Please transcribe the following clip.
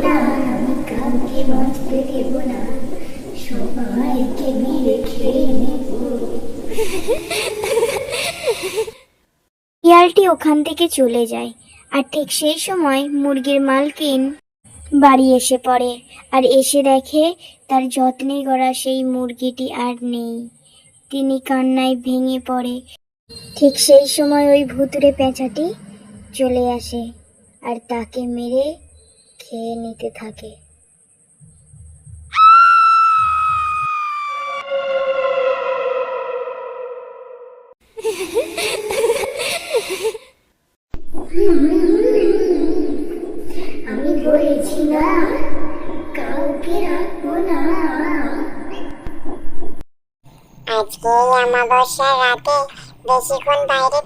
না, আমি কাউকে বাঁচতে দেব না, সবাইকে মেরে খেয়ে নেব। শিয়ালটি ওখান থেকে চলে যায়। আর ঠিক সেই সময় মুরগির মালকিন বাড়ি এসে পড়ে, আর এসে দেখে তার যত্নে গড়া সেই মুরগিটি আর নেই। তিনি কান্নায় ভেঙে পড়ে। ঠিক সেই সময় ওই ভুতুড়ে পেঁচাটি চলে আসে আর তাকে মেরে খেয়ে নিতে থাকে। আমি বলেছি না, কাউকে রাখবো না। আজকে এই অমাবস্যার রাতে বেশিক্ষণ বাইরে